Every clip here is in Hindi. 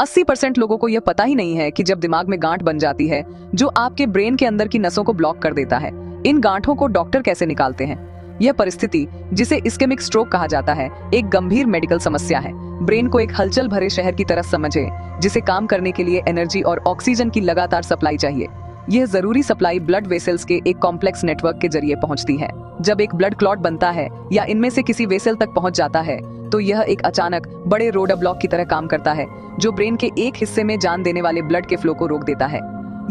80% लोगों को यह पता ही नहीं है कि जब दिमाग में गांठ बन जाती है जो आपके ब्रेन के अंदर की नसों को ब्लॉक कर देता है, इन गांठों को डॉक्टर कैसे निकालते हैं। यह परिस्थिति, जिसे इस्केमिक स्ट्रोक कहा जाता है, एक गंभीर मेडिकल समस्या है। ब्रेन को एक हलचल भरे शहर की तरह समझें, जिसे काम करने के लिए एनर्जी और ऑक्सीजन की लगातार सप्लाई चाहिए। यह जरूरी सप्लाई ब्लड वेसल्स के एक कॉम्प्लेक्स नेटवर्क के जरिए पहुंचती है। जब एक ब्लड क्लॉट बनता है या इनमें से किसी वेसल तक पहुंच जाता है, तो यह एक अचानक बड़े रोड ब्लॉक की तरह काम करता है, जो ब्रेन के एक हिस्से में जान देने वाले ब्लड के फ्लो को रोक देता है।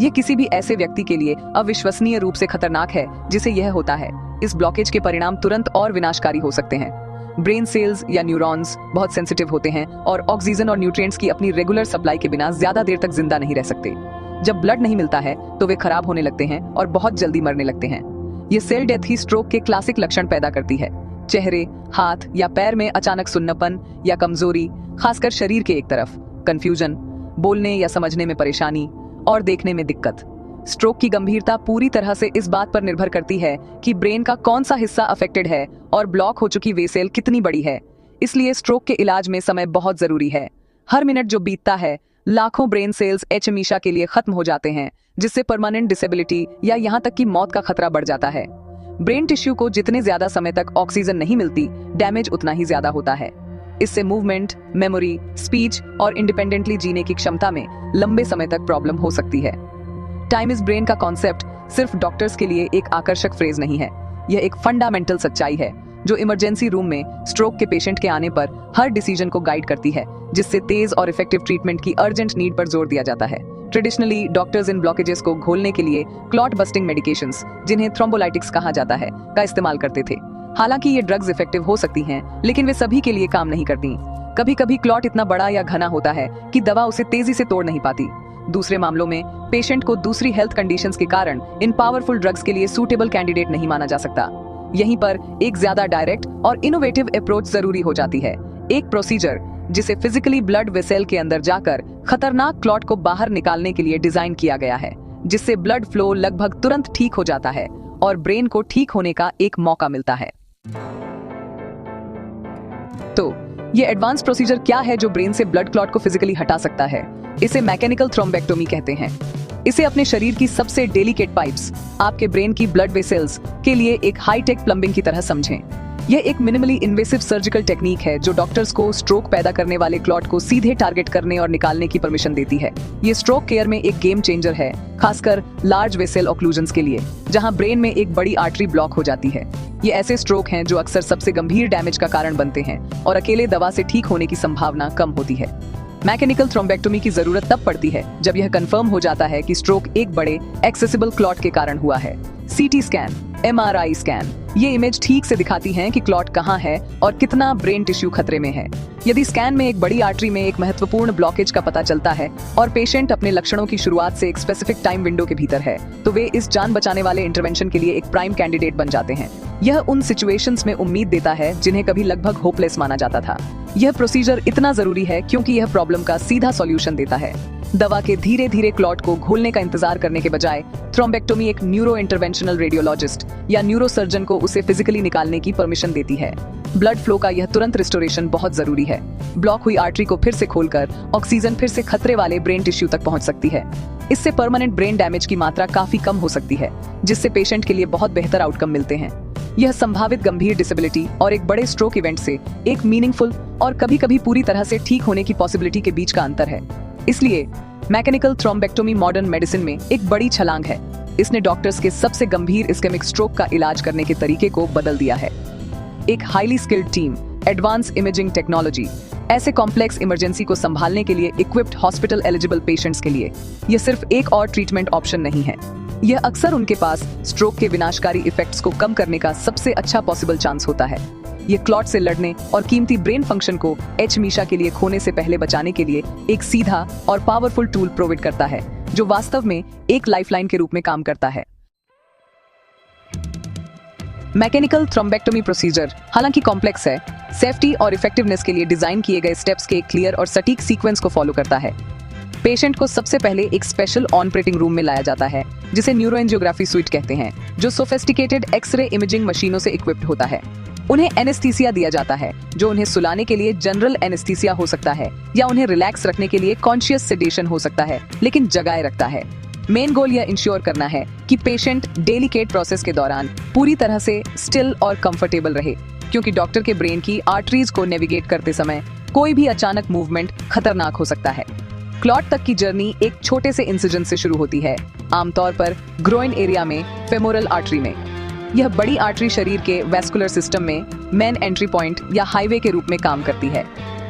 यह किसी भी ऐसे व्यक्ति के लिए अविश्वसनीय रूप से खतरनाक है जिसे यह होता है। इस ब्लॉकेज के परिणाम तुरंत और विनाशकारी हो सकते हैं। ब्रेन सेल्स या न्यूरॉन्स बहुत सेंसिटिव होते हैं और ऑक्सीजन और न्यूट्रिएंट्स की अपनी रेगुलर सप्लाई के बिना ज्यादा देर तक जिंदा नहीं रह सकते। जब ब्लड नहीं मिलता है तो वे खराब होने लगते हैं और बहुत जल्दी मरने लगते हैं। ये सेल डेथ ही स्ट्रोक के क्लासिक लक्षण पैदा करती है। चेहरे, हाथ या पैर में अचानक सुन्नपन या कमजोरी, खासकर शरीर के एक तरफ, कंफ्यूजन, बोलने या समझने में परेशानी और देखने में दिक्कत। स्ट्रोक की गंभीरता पूरी तरह से इस बात पर निर्भर करती है कि ब्रेन का कौन सा हिस्सा अफेक्टेड है और ब्लॉक हो चुकी वेसेल कितनी बड़ी है। इसलिए स्ट्रोक के इलाज में समय बहुत जरूरी है। हर मिनट जो बीतता है, लाखों ब्रेन सेल्स हमेशा के लिए खत्म हो जाते हैं, जिससे परमानेंट डिसेबिलिटी या यहाँ तक कि मौत का खतरा बढ़ जाता है। ब्रेन टिश्यू को जितने ज्यादा समय तक ऑक्सीजन नहीं मिलती, डैमेज उतना ही ज्यादा होता है। इससे मूवमेंट, मेमोरी, स्पीच और इंडिपेंडेंटली जीने की क्षमता में लंबे समय तक प्रॉब्लम हो सकती है। टाइम इज ब्रेन का कॉन्सेप्ट सिर्फ डॉक्टर्स के लिए एक आकर्षक फ्रेज नहीं है। यह एक फंडामेंटल सच्चाई है जो इमरजेंसी रूम में स्ट्रोक के पेशेंट के आने पर हर डिसीजन को गाइड करती है, जिससे तेज और इफेक्टिव ट्रीटमेंट की अर्जेंट नीड पर जोर दिया जाता है। ट्रेडिशनली डॉक्टर्स इन ब्लॉकेजेस को घोलने के लिए क्लॉट बस्टिंग मेडिकेशंस, जिन्हें थ्रोम्बोलाइटिक्स कहा जाता है, का इस्तेमाल करते थे। हालांकि ये ड्रग्स इफेक्टिव हो सकती हैं, लेकिन वे सभी के लिए काम नहीं करती। कभी कभी क्लॉट इतना बड़ा या घना होता है कि दवा उसे तेजी से तोड़ नहीं पाती। दूसरे मामलों में पेशेंट को दूसरी हेल्थ कंडीशंस के कारण इन पावरफुल ड्रग्स के लिए सूटेबल कैंडिडेट नहीं माना जा सकता। यहीं पर एक ज्यादा डायरेक्ट और इनोवेटिव अप्रोच जरूरी हो जाती है। एक प्रोसीजर जिसे फिजिकली ब्लड वेसल के अंदर जाकर खतरनाक क्लॉट को बाहर निकालने के लिए डिजाइन किया गया है, जिससे ब्लड फ्लो लगभग तुरंत ठीक हो जाता है और ब्रेन को ठीक होने का एक मौका मिलता है। तो ये एडवांस प्रोसीजर क्या है जो ब्रेन से ब्लड क्लॉट को फिजिकली हटा सकता है? इसे मैकेनिकल थ्रोम्बेक्टोमी कहते हैं। इसे अपने शरीर की सबसे डेलिकेट पाइप्स, आपके ब्रेन की ब्लड वेसल्स के लिए एक हाईटेक प्लम्बिंग की तरह समझें। यह एक मिनिमली इन्वेसिव सर्जिकल टेक्निक है जो डॉक्टर्स को स्ट्रोक पैदा करने वाले क्लॉट को सीधे टारगेट करने और निकालने की परमिशन देती है। ये स्ट्रोक केयर में एक गेम चेंजर है, खासकर लार्ज वेसल ऑक्लूजन्स के लिए, जहां ब्रेन में एक बड़ी आर्टरी ब्लॉक हो जाती है। ये ऐसे स्ट्रोक हैं जो अक्सर सबसे गंभीर डैमेज का कारण बनते हैं और अकेले दवा से ठीक होने की संभावना कम होती है। मैकेनिकल थ्रोम्बेक्टोमी की जरूरत तब पड़ती है जब यह कंफर्म हो जाता है कि स्ट्रोक एक बड़े एक्सेसिबल क्लॉट के कारण हुआ है। सीटी स्कैन, एमआरआई स्कैन ये इमेज ठीक से दिखाती हैं कि क्लॉट कहाँ है और कितना ब्रेन टिश्यू खतरे में है। यदि स्कैन में एक बड़ी आर्टरी में एक महत्वपूर्ण ब्लॉकेज का पता चलता है और पेशेंट अपने लक्षणों की शुरुआत से एक स्पेसिफिक टाइम विंडो के भीतर है, तो वे इस जान बचाने वाले इंटरवेंशन के लिए एक प्राइम कैंडिडेट बन जाते हैं। यह उन सिचुएशंस में उम्मीद देता है जिन्हें कभी लगभग होपलेस माना जाता था। यह प्रोसीजर इतना जरूरी है क्योंकि यह प्रॉब्लम का सीधा सॉल्यूशन देता है। दवा के धीरे धीरे क्लॉट को घोलने का इंतजार करने के बजाय थ्रोम्बेक्टोमी एक न्यूरो इंटरवेंशनल रेडियोलॉजिस्ट या न्यूरोसर्जन को उसे फिजिकली निकालने की परमिशन देती है। ब्लड फ्लो का यह तुरंत रिस्टोरेशन बहुत जरूरी है। ब्लॉक हुई आर्टरी को फिर से खोलकर ऑक्सीजन फिर से खतरे वाले ब्रेन टिश्यू तक पहुंच सकती है। इससे परमानेंट ब्रेन डैमेज की मात्रा काफी कम हो सकती है, जिससे पेशेंट के लिए बहुत बेहतर आउटकम मिलते हैं। यह संभावित गंभीर डिसेबिलिटी और एक बड़े स्ट्रोक इवेंट से एक मीनिंगफुल और कभी-कभी पूरी तरह से ठीक होने की पॉसिबिलिटी के बीच का अंतर है। इसलिए मैकेनिकल थ्रोम्बेक्टोमी मॉडर्न मेडिसिन में एक बड़ी छलांग है। इसने डॉक्टर्स के सबसे गंभीर इस्केमिक स्ट्रोक का इलाज करने के तरीके को बदल दिया है। एक highly skilled team, advance imaging technology, ऐसे कॉम्प्लेक्स इमरजेंसी को संभालने के लिए इक्विप्ड हॉस्पिटल एलिजिबल पेशेंट्स के लिए यह सिर्फ एक और ट्रीटमेंट ऑप्शन नहीं है। यह अक्सर उनके पास स्ट्रोक के विनाशकारी इफेक्ट्स को कम करने का सबसे अच्छा पॉसिबल चांस होता है। ये क्लॉट से लड़ने और कीमती ब्रेन फंक्शन को हमेशा के लिए खोने से पहले बचाने के लिए एक सीधा और पावरफुल टूल प्रोवाइड करता है, जो वास्तव में एक लाइफलाइन के रूप में काम करता है। मैकेनिकल थ्रोम्बेक्टोमी प्रोसीजर हालांकि कॉम्प्लेक्स है, सेफ्टी और इफेक्टिवनेस के लिए डिजाइन किए गए स्टेप्स के एक क्लियर और सटीक सीक्वेंस को फॉलो करता है। पेशेंट को सबसे पहले एक स्पेशल ऑपरेटिंग रूम में लाया जाता है, जिसे न्यूरोएंजियोग्राफी स्वीट कहते हैं, जो सोफिस्टिकेटेड एक्सरे इमेजिंग मशीनों से इक्विप्ड होता है। उन्हें एनेस्थीसिया दिया जाता है, जो उन्हें सुलाने के लिए जनरल एनेस्थीसिया हो सकता है या उन्हें रिलैक्स रखने के लिए कॉन्शियस सेडेशन हो सकता है, लेकिन जगाए रखता है। मेन गोल यह इंश्योर करना है कि पेशेंट डेलिकेट प्रोसेस के दौरान पूरी तरह से स्टिल और कंफर्टेबल रहे, क्योंकि डॉक्टर के ब्रेन की आर्टरीज को नेविगेट करते समय कोई भी अचानक मूवमेंट खतरनाक हो सकता है। क्लॉट तक की जर्नी एक छोटे से इंसिजन से शुरू होती है, आमतौर पर ग्रोइन एरिया में फेमोरल आर्टरी में। यह बड़ी आर्टरी शरीर के वैस्कुलर सिस्टम में मेन एंट्री पॉइंट या हाईवे के रूप में काम करती है।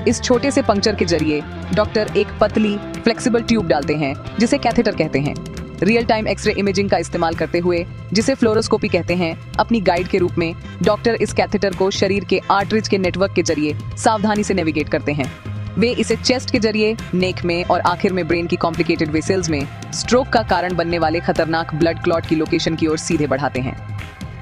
इस छोटे से पंक्चर के जरिए डॉक्टर एक पतली फ्लेक्सिबल ट्यूब डालते हैं, जिसे कैथेटर कहते हैं। रियल टाइम एक्सरे इमेजिंग का इस्तेमाल करते हुए, जिसे फ्लोरोस्कोपी कहते हैं, अपनी गाइड के रूप में डॉक्टर इस कैथेटर को शरीर के आर्टरीज के नेटवर्क के जरिए सावधानी से नेविगेट करते हैं। वे इसे चेस्ट के जरिए, नेक में और आखिर में ब्रेन की कॉम्प्लिकेटेड वेसल्स में स्ट्रोक का कारण बनने वाले खतरनाक ब्लड क्लॉट की लोकेशन की ओर सीधे बढ़ाते हैं।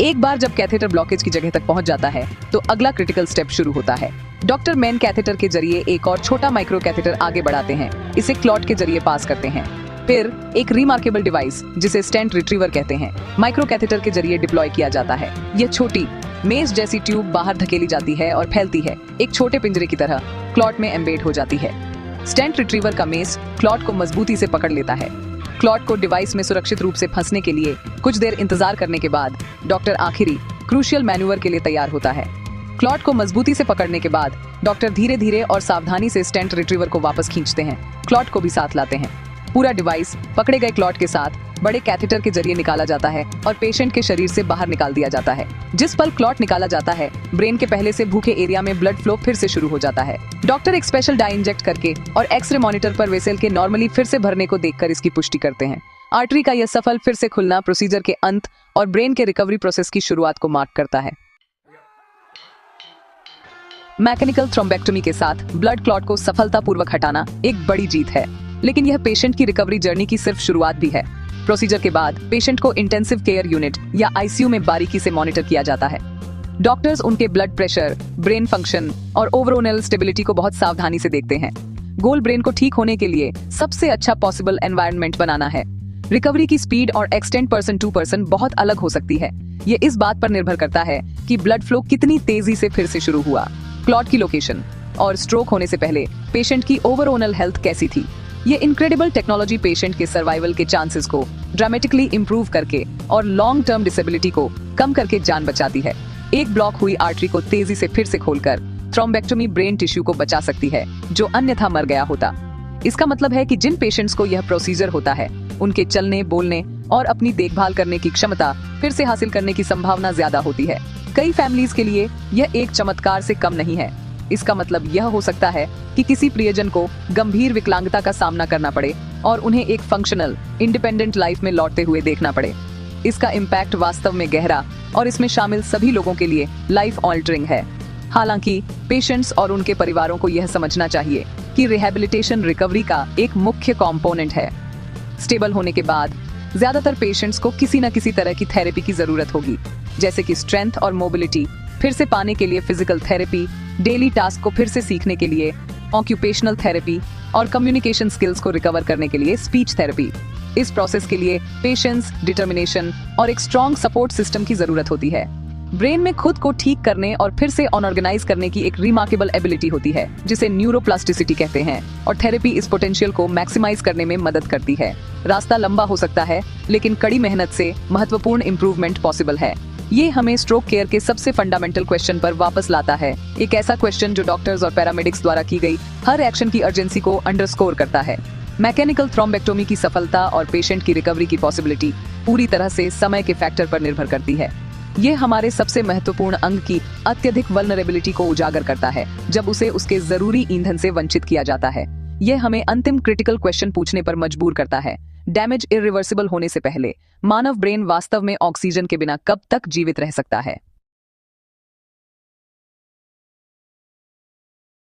एक बार जब कैथेटर ब्लॉकेज की जगह तक पहुंच जाता है, तो अगला क्रिटिकल स्टेप शुरू होता है। डॉक्टर मेन कैथेटर के जरिए एक और छोटा माइक्रो कैथेटर आगे बढ़ाते हैं, इसे क्लॉट के जरिए पास करते हैं। फिर एक रिमार्केबल डिवाइस, जिसे स्टेंट रिट्रीवर कहते हैं, माइक्रो कैथेटर के जरिए डिप्लॉय किया जाता है। यह छोटी मेज जैसी ट्यूब बाहर धकेली जाती है और फैलती है, एक छोटे पिंजरे की तरह क्लॉट में एम्बेड हो जाती है। स्टेंट रिट्रीवर का मेस क्लॉट को मजबूती से पकड़ लेता है। क्लॉट को डिवाइस में सुरक्षित रूप से फंसने के लिए कुछ देर इंतजार करने के बाद डॉक्टर आखिरी क्रूशियल मैन्यूवर के लिए तैयार होता है। क्लॉट को मजबूती से पकड़ने के बाद डॉक्टर धीरे धीरे और सावधानी से स्टेंट रिट्रीवर को वापस खींचते हैं, क्लॉट को भी साथ लाते हैं। पूरा डिवाइस पकड़े गए क्लॉट के साथ बड़े कैथेटर के जरिए निकाला जाता है और पेशेंट के शरीर से बाहर निकाल दिया जाता है। जिस पल क्लॉट निकाला जाता है, ब्रेन के पहले से भूखे एरिया में ब्लड फ्लो फिर से शुरू हो जाता है। डॉक्टर एक स्पेशल डाई इंजेक्ट करके और एक्सरे मॉनिटर पर वेसल के नॉर्मली फिर से भरने को देखकर इसकी पुष्टि करते हैं। आर्टरी का यह सफल फिर से खुलना प्रोसीजर के अंत और ब्रेन के रिकवरी प्रोसेस की शुरुआत को मार्क करता है। मैकेनिकल थ्रोम्बेक्टोमी के साथ ब्लड क्लॉट को सफलतापूर्वक हटाना एक बड़ी जीत है, लेकिन यह पेशेंट की रिकवरी जर्नी की सिर्फ शुरुआत भी है। प्रोसीजर के बाद पेशेंट को इंटेंसिव केयर यूनिट या आईसीयू में बारीकी से मॉनिटर किया जाता है। डॉक्टर्स उनके ब्लड प्रेशर, ब्रेन फंक्शन और ओवरऑल स्टेबिलिटी को बहुत सावधानी से देखते हैं। गोल ब्रेन को ठीक होने के लिए सबसे अच्छा पॉसिबल एनवायरनमेंट बनाना है। रिकवरी की स्पीड और एक्सटेंट पर्सन टू पर्सन बहुत अलग हो सकती है। ये इस बात पर निर्भर करता है कि ब्लड फ्लो कितनी तेजी से फिर से शुरू हुआ, क्लॉट की लोकेशन और स्ट्रोक होने से पहले पेशेंट की ओवरऑल हेल्थ कैसी थी। ये इनक्रेडिबल टेक्नोलॉजी पेशेंट के सर्वाइवल के चांसेस को ड्रामेटिकली इंप्रूव करके और लॉन्ग टर्म डिसेबिलिटी को कम करके जान बचाती है। एक ब्लॉक हुई आर्टरी को तेजी से फिर से खोलकर थ्रोम्बेक्टोमी ब्रेन टिश्यू को बचा सकती है, जो अन्यथा मर गया होता। इसका मतलब है कि जिन पेशेंट्स को यह प्रोसीजर होता है, उनके चलने, बोलने और अपनी देखभाल करने की क्षमता फिर से हासिल करने की संभावना ज्यादा होती है। कई फैमिलीज के लिए यह एक चमत्कार से कम नहीं है। इसका मतलब यह हो सकता है कि किसी प्रियजन को गंभीर विकलांगता का सामना करना पड़े और उन्हें एक फंक्शनल, इंडिपेंडेंट लाइफ में लौटते हुए देखना पड़े। इसका इम्पैक्ट वास्तव में गहरा और इसमें शामिल सभी लोगों के लिए लाइफ ऑल्टरिंग है। हालांकि पेशेंट्स और उनके परिवारों को यह समझना चाहिए कि रिहैबिलिटेशन रिकवरी का एक मुख्य कंपोनेंट है। स्टेबल होने के बाद ज्यादातर पेशेंट्स को किसी न किसी तरह की थेरेपी की जरूरत होगी, जैसे कि स्ट्रेंथ और मोबिलिटी फिर से पाने के लिए फिजिकल थेरेपी, डेली टास्क को फिर से सीखने के लिए ऑक्यूपेशनल थेरेपी और कम्युनिकेशन स्किल्स को रिकवर करने के लिए स्पीच थेरेपी। इस प्रोसेस के लिए पेशेंस, डिटर्मिनेशन और एक स्ट्रॉन्ग सपोर्ट सिस्टम की जरूरत होती है। ब्रेन में खुद को ठीक करने और फिर से ऑर्गेनाइज करने की एक रिमार्केबल एबिलिटी होती है, जिसे न्यूरोप्लास्टिसिटी कहते हैं, और थेरेपी इस पोटेंशियल को मैक्सिमाइज करने में मदद करती है। रास्ता लंबा हो सकता है, लेकिन कड़ी मेहनत से महत्वपूर्ण इंप्रूवमेंट पॉसिबल है। ये हमें स्ट्रोक केयर के सबसे फंडामेंटल क्वेश्चन पर वापस लाता है, एक ऐसा क्वेश्चन जो डॉक्टर्स और पैरामेडिक्स द्वारा की गई हर एक्शन की अर्जेंसी को अंडरस्कोर करता है। मैकेनिकल थ्रोम्बेक्टोमी की सफलता और पेशेंट की रिकवरी की पॉसिबिलिटी पूरी तरह से समय के फैक्टर पर निर्भर करती है। ये हमारे सबसे महत्वपूर्ण अंग की अत्यधिक वल्नरेबिलिटी को उजागर करता है, जब उसे उसके जरूरी ईंधन से वंचित किया जाता है। ये हमें अंतिम क्रिटिकल क्वेश्चन पूछने पर मजबूर करता है, डैमेज इरिवर्सिबल होने से पहले मानव ब्रेन वास्तव में ऑक्सीजन के बिना कब तक जीवित रह सकता है।